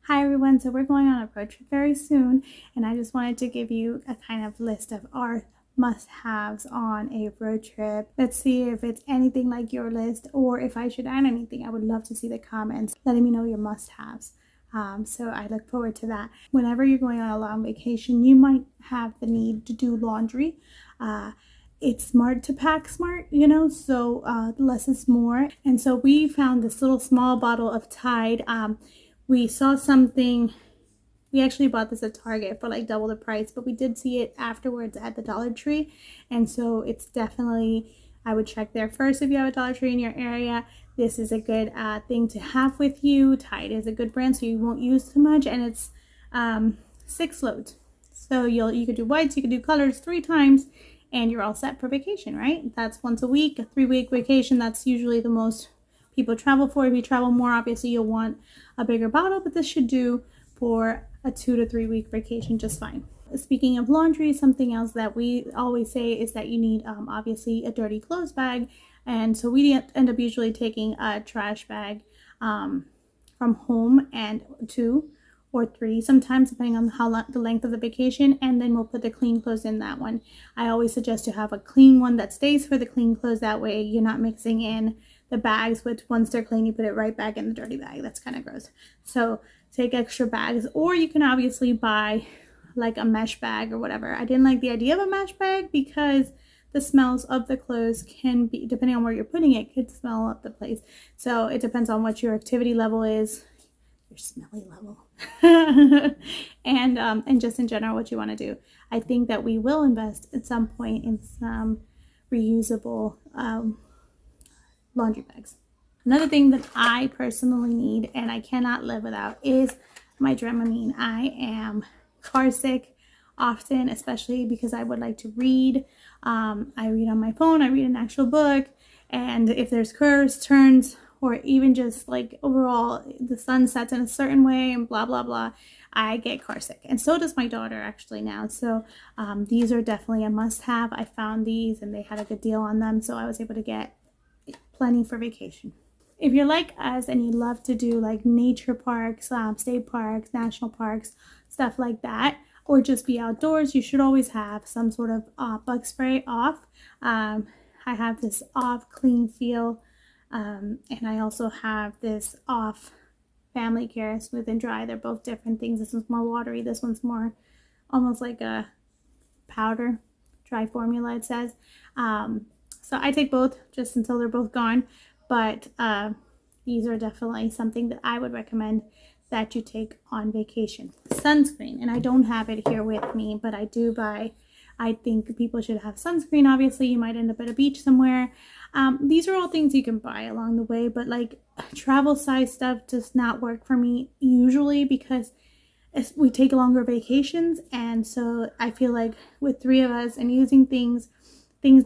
Hi everyone, so we're going on a road trip very soon, and I just wanted to give you a kind of list of our must-haves on a road trip. Let's see if it's anything like your list, or if I should add anything. I would love to see the comments letting me know your must-haves. So I look forward to that. Whenever you're going on a long vacation, you might have the need to do laundry. It's smart to pack smart, so less is more. And so we found this little small bottle of Tide. We saw something, we actually bought this at Target for like double the price, but we did see it afterwards at the Dollar Tree. And so it's definitely, I would check there first if you have a Dollar Tree in your area. This is a good thing to have with you. Tide is a good brand, so you won't use too much, and it's 6 loads. So you could do whites, you could do colors 3 times, and you're all set for vacation, right? That's once a week, a 3-week vacation. That's usually the most people travel for. If you travel more, obviously you'll want a bigger bottle, but this should do for a 2 to 3 week vacation just fine. Speaking of laundry, something else that we always say is that you need obviously a dirty clothes bag, and so we end up usually taking a trash bag from home, and 2 or 3 sometimes, depending on the length of the vacation, and then we'll put the clean clothes in that one. I always suggest to have a clean one that stays for the clean clothes. That way you're not mixing in the bags, which once they're clean, you put it right back in the dirty bag. That's kind of gross. So take extra bags, or you can obviously buy like a mesh bag or whatever. I didn't like the idea of a mesh bag because the smells of the clothes can be, depending on where you're putting it, could smell up the place. So it depends on what your activity level is, your smelly level, and just in general what you want to do. I think that we will invest at some point in some reusable laundry bags. Another thing that I personally need and I cannot live without is my Dramamine. I am car sick often, especially because I would like to read. I read on my phone, I read an actual book, and if there's curves, turns, or even just like overall the sun sets in a certain way and blah blah blah, I get car sick. And so does my daughter actually now. So these are definitely a must-have. I found these and they had a good deal on them, so I was able to get plenty for vacation. If you're like us and you love to do like nature parks, state parks, national parks, stuff like that, or just be outdoors, you should always have some sort of bug spray off. I have this off clean feel, and I also have this off family care smooth and dry. They're both different things. This one's more watery, this one's more almost like a powder dry formula, it says. So I take both just until they're both gone, but these are definitely something that I would recommend that you take on vacation. Sunscreen, and I don't have it here with me, but I do buy. I think people should have sunscreen. Obviously, you might end up at a beach somewhere. These are all things you can buy along the way, but like travel size stuff does not work for me usually because we take longer vacations, and so I feel like with 3 of us and using things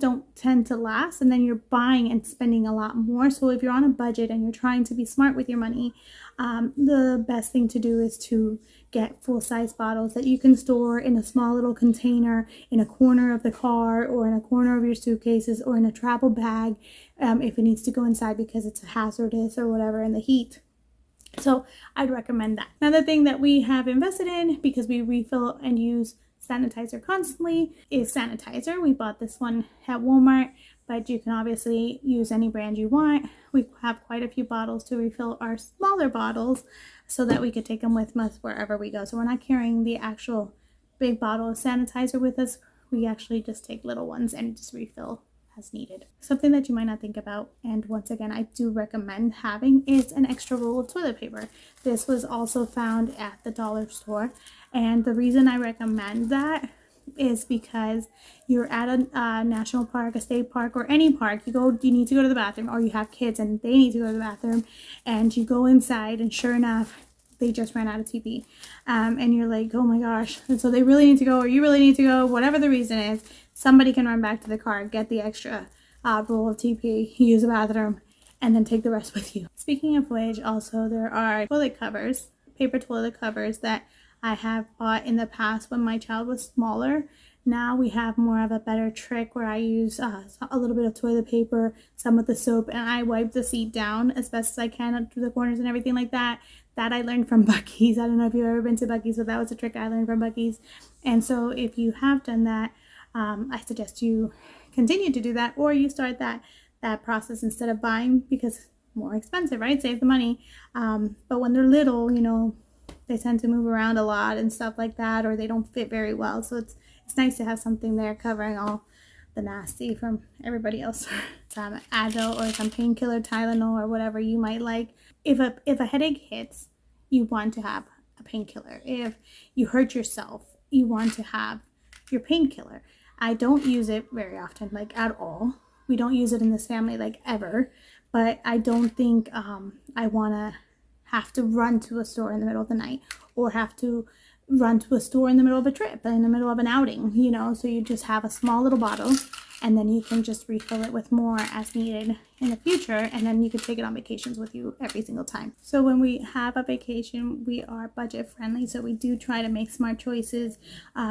don't tend to last, and then you're buying and spending a lot more. So if you're on a budget and you're trying to be smart with your money, the best thing to do is to get full-size bottles that you can store in a small little container in a corner of the car or in a corner of your suitcases or in a travel bag if it needs to go inside because it's hazardous or whatever in the heat. So I'd recommend that. Another thing that we have invested in, because we refill and use sanitizer constantly, is sanitizer. We bought this one at Walmart, but you can obviously use any brand you want. We have quite a few bottles to refill our smaller bottles so that we could take them with us wherever we go. So we're not carrying the actual big bottle of sanitizer with us. We actually just take little ones and just refill as needed. Something that you might not think about, and once again I do recommend having, is an extra roll of toilet paper. This was also found at the dollar store, and the reason I recommend that is because you're at a national park, a state park, or any park. You need to go to the bathroom, or you have kids and they need to go to the bathroom, and you go inside and sure enough they just ran out of TP, and you're like, oh my gosh, and so they really need to go, or you really need to go, whatever the reason is. Somebody can run back to the car, get the extra roll of TP, use the bathroom, and then take the rest with you. Speaking of which, also there are toilet covers, paper toilet covers that I have bought in the past when my child was smaller. Now we have more of a better trick where I use a little bit of toilet paper, some of the soap, and I wipe the seat down as best as I can through the corners and everything like that. That I learned from Buc-ee's. I don't know if you've ever been to Buc-ee's, but that was a trick I learned from Buc-ee's. And so if you have done that, I suggest you continue to do that, or you start that process instead of buying, because more expensive, right? Save the money. But when they're little, you know, they tend to move around a lot and stuff like that, or they don't fit very well. So it's nice to have something there covering all the nasty from everybody else. Some Advil or some painkiller, Tylenol, or whatever you might like. If a headache hits, you want to have a painkiller. If you hurt yourself, you want to have your painkiller. I don't use it very often, like at all. We don't use it in this family, like ever. But I don't think I want to have to run to a store in the middle of the night, or have to run to a store in the middle of a trip, in the middle of an outing, you know. So you just have a small little bottle, and then you can just refill it with more as needed in the future, and then you can take it on vacations with you every single time. So when we have a vacation, we are budget friendly, so we do try to make smart choices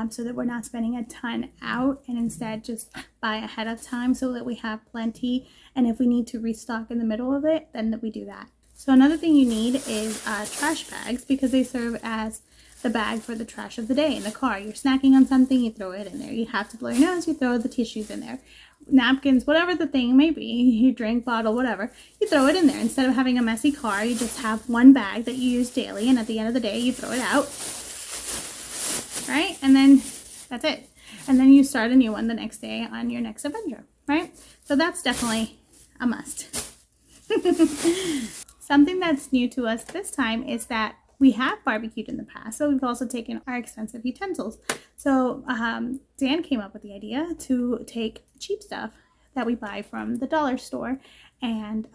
so that we're not spending a ton out, and instead just buy ahead of time so that we have plenty, and if we need to restock in the middle of it, then we do that. So another thing you need is trash bags, because they serve as the bag for the trash of the day in the car. You're snacking on something, you throw it in there. You have to blow your nose, you throw the tissues in there. Napkins, whatever the thing may be, your drink bottle, whatever, you throw it in there. Instead of having a messy car, you just have one bag that you use daily, and at the end of the day, you throw it out. Right? And then that's it. And then you start a new one the next day on your next adventure, right? So that's definitely a must. Something that's new to us this time is that we have barbecued in the past, so we've also taken our expensive utensils. So Dan came up with the idea to take cheap stuff that we buy from the dollar store, and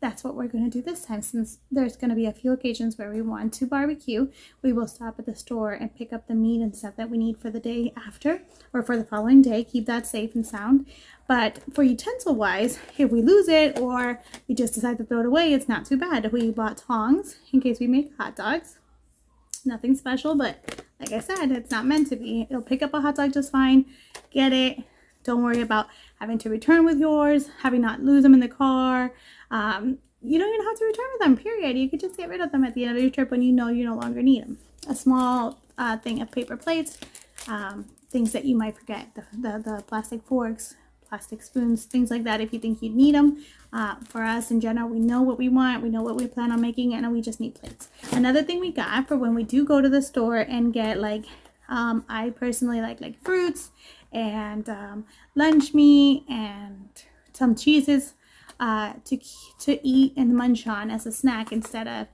that's what we're going to do this time. Since there's going to be a few occasions where we want to barbecue, we will stop at the store and pick up the meat and stuff that we need for the day after, or for the following day. Keep that safe and sound. But for utensil wise, if we lose it or we just decide to throw it away, it's not too bad. We bought tongs in case we make hot dogs. Nothing special, but like I said, it's not meant to be. It'll pick up a hot dog just fine. Get it. Don't worry about having to return with yours, having not lose them in the car. You don't even have to return with them, period. You could just get rid of them at the end of your trip when you know you no longer need them. A small thing of paper plates, things that you might forget, the plastic forks, plastic spoons, things like that if you think you'd need them. For us in general, we know what we want, we know what we plan on making, and we just need plates. Another thing we got for when we do go to the store and get like, I personally like fruits and lunch meat and some cheeses to eat and munch on as a snack instead of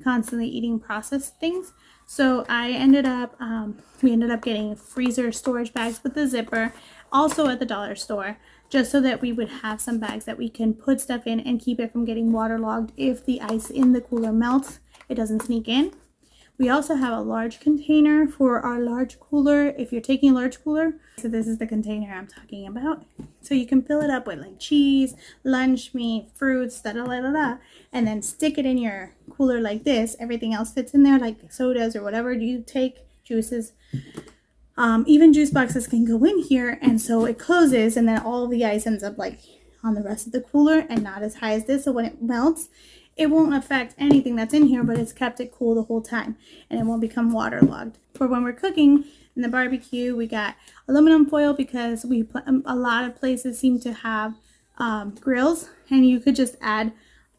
constantly eating processed things. So I ended up, we ended up getting freezer storage bags with the zipper, also at the dollar store, just so that we would have some bags that we can put stuff in and keep it from getting waterlogged. If the ice in the cooler melts, it doesn't sneak in. We also have a large container for our large cooler. If you're taking a large cooler, so this is the container I'm talking about. So you can fill it up with like cheese, lunch meat, fruits, and then stick it in your cooler like this. Everything else fits in there, like sodas or whatever you take, juices. Even juice boxes can go in here, and so it closes, and then all the ice ends up like on the rest of the cooler and not as high as this. So when it melts, it won't affect anything that's in here, but it's kept it cool the whole time, and it won't become waterlogged. For when we're cooking in the barbecue, we got aluminum foil because a lot of places seem to have grills, and you could just add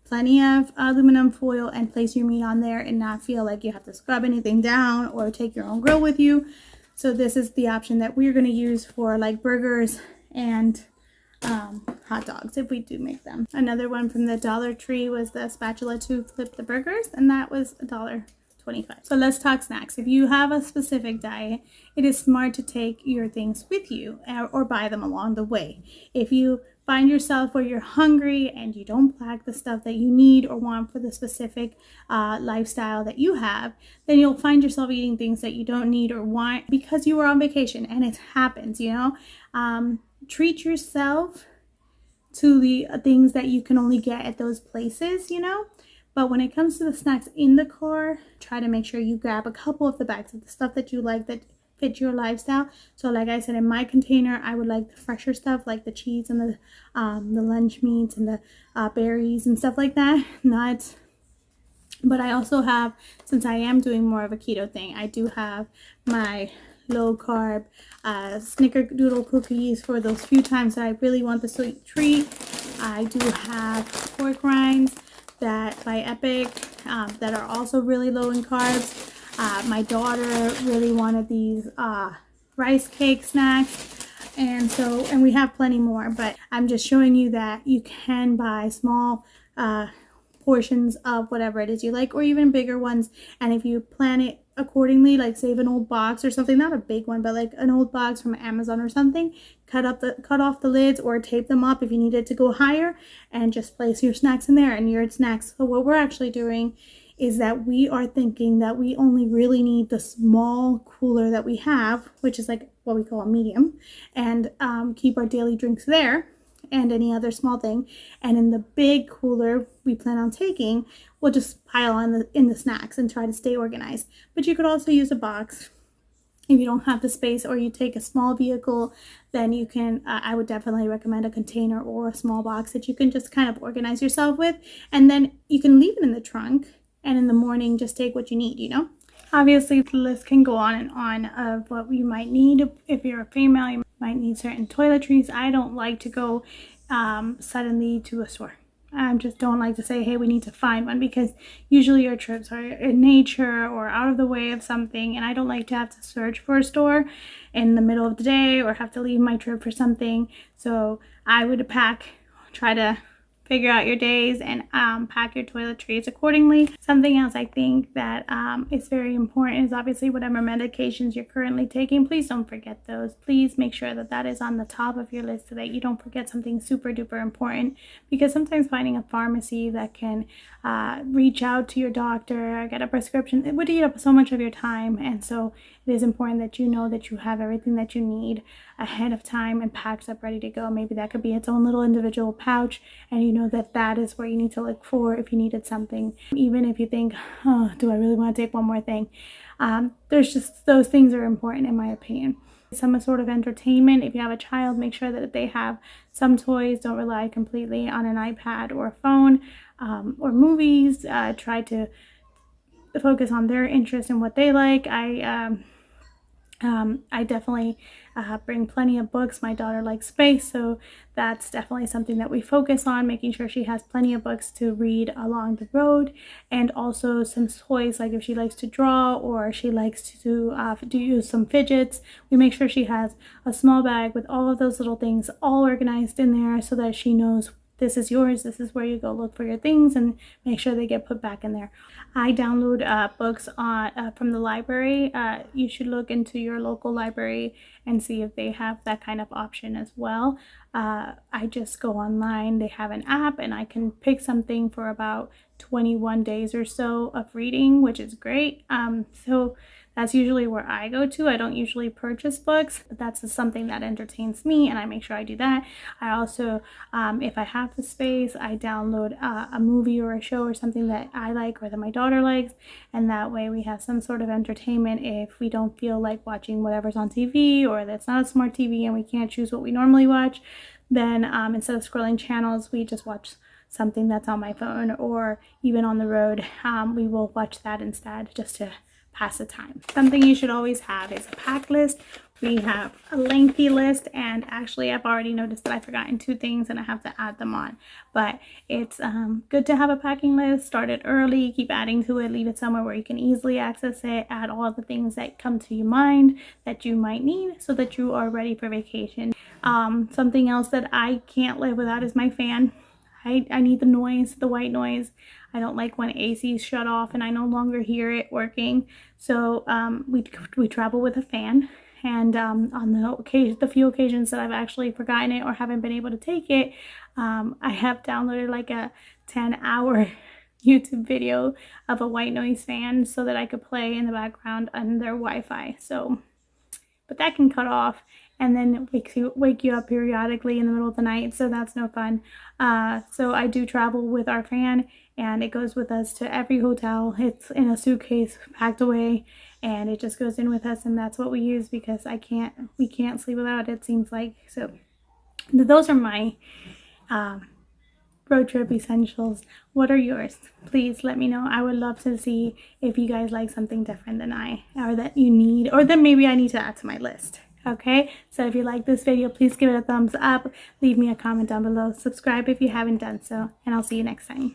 plenty of aluminum foil and place your meat on there and not feel like you have to scrub anything down or take your own grill with you. So this is the option that we're going to use for like burgers and hot dogs if we do make them. Another one from the Dollar Tree was the spatula to flip the burgers, and that was $1.25. So let's talk snacks. If you have a specific diet, it is smart to take your things with you or buy them along the way. If you find yourself where you're hungry and you don't pack the stuff that you need or want for the specific lifestyle that you have, then you'll find yourself eating things that you don't need or want because you were on vacation, and it happens, you know. Treat yourself to the things that you can only get at those places, you know. But when it comes to the snacks in the car, try to make sure you grab a couple of the bags of the stuff that you like that fit your lifestyle. So like I said, in my container, I would like the fresher stuff like the cheese and the lunch meats and the berries and stuff like that. Not But I also have, since I am doing more of a keto thing, I do have my low carb snickerdoodle cookies for those few times that I really want the sweet treat. I do have pork rinds that by Epic that are also really low in carbs. My daughter really wanted these rice cake snacks, and we have plenty more, but I'm just showing you that you can buy small portions of whatever it is you like, or even bigger ones, and if you plan it accordingly, like save an old box or something, not a big one, but like an old box from Amazon or something, cut off the lids or tape them up if you need it to go higher, and just place your snacks in there and your snacks. So what we're actually doing is that we are thinking that we only really need the small cooler that we have, which is like what we call a medium, and keep our daily drinks there and any other small thing. And in the big cooler we plan on taking, we'll just pile on in the snacks and try to stay organized. But you could also use a box if you don't have the space, or you take a small vehicle, then you can, I would definitely recommend a container or a small box that you can just kind of organize yourself with. And then you can leave it in the trunk, and in the morning just take what you need, you know? Obviously the list can go on and on of what you might need. If you're a female, you might need certain toiletries. I don't like to go suddenly to a store. I just don't like to say, hey, we need to find one, because usually your trips are in nature or out of the way of something, and I don't like to have to search for a store in the middle of the day or have to leave my trip for something. So I would try to figure out your days and pack your toiletries accordingly. Something else I think that is very important is obviously whatever medications you're currently taking. Please don't forget those. Please make sure that that is on the top of your list so that you don't forget something super duper important, because sometimes finding a pharmacy that can reach out to your doctor, get a prescription, it would eat up so much of your time. And so it is important that you know that you have everything that you need ahead of time and packed up ready to go. Maybe that could be its own little individual pouch, and you know that that is where you need to look for if you needed something. Even if you think, oh, do I really want to take one more thing? There's just, those things are important in my opinion. Some sort of entertainment. If you have a child, make sure that they have some toys. Don't rely completely on an iPad or a phone or movies. Try to focus on their interest and what they like. I definitely bring plenty of books. My daughter likes space, so that's definitely something that we focus on, making sure she has plenty of books to read along the road, and also some toys, like if she likes to draw or she likes to use some fidgets, we make sure she has a small bag with all of those little things all organized in there so that she knows this is yours, this is where you go look for your things, and make sure they get put back in there. I download books from the library. You should look into your local library and see if they have that kind of option as well. I just go online. They have an app, and I can pick something for about 21 days or so of reading, which is great. So that's usually where I go to. I don't usually purchase books, but that's just something that entertains me, and I make sure I do that. I also, if I have the space, I download a movie or a show or something that I like or that my daughter likes, and that way we have some sort of entertainment if we don't feel like watching whatever's on TV, or that's not a smart TV and we can't choose what we normally watch. Then instead of scrolling channels, we just watch something that's on my phone, or even on the road, we will watch that instead, just to pass the time. Something you should always have is a pack list. We have a lengthy list, and actually I've already noticed that I've forgotten 2 things and I have to add them on. But it's good to have a packing list. Start it early, keep adding to it, leave it somewhere where you can easily access it, add all the things that come to your mind that you might need so that you are ready for vacation. Something else that I can't live without is my fan. I need the noise, the white noise. I don't like when AC is shut off and I no longer hear it working. So we travel with a fan, and on the few occasions that I've actually forgotten it or haven't been able to take it, I have downloaded like a 10-hour YouTube video of a white noise fan so that I could play in the background on their Wi-Fi. So, but that can cut off and then wake you up periodically in the middle of the night, so that's no fun. So I do travel with our fan, and it goes with us to every hotel. It's in a suitcase packed away, and it just goes in with us, and that's what we use because we can't sleep without it, seems like. So those are my road trip essentials. What are yours? Please let me know. I would love to see if you guys like something different than I, or that you need, or that maybe I need to add to my list. Okay, so if you like this video, please give it a thumbs up, leave me a comment down below, subscribe if you haven't done so, and I'll see you next time.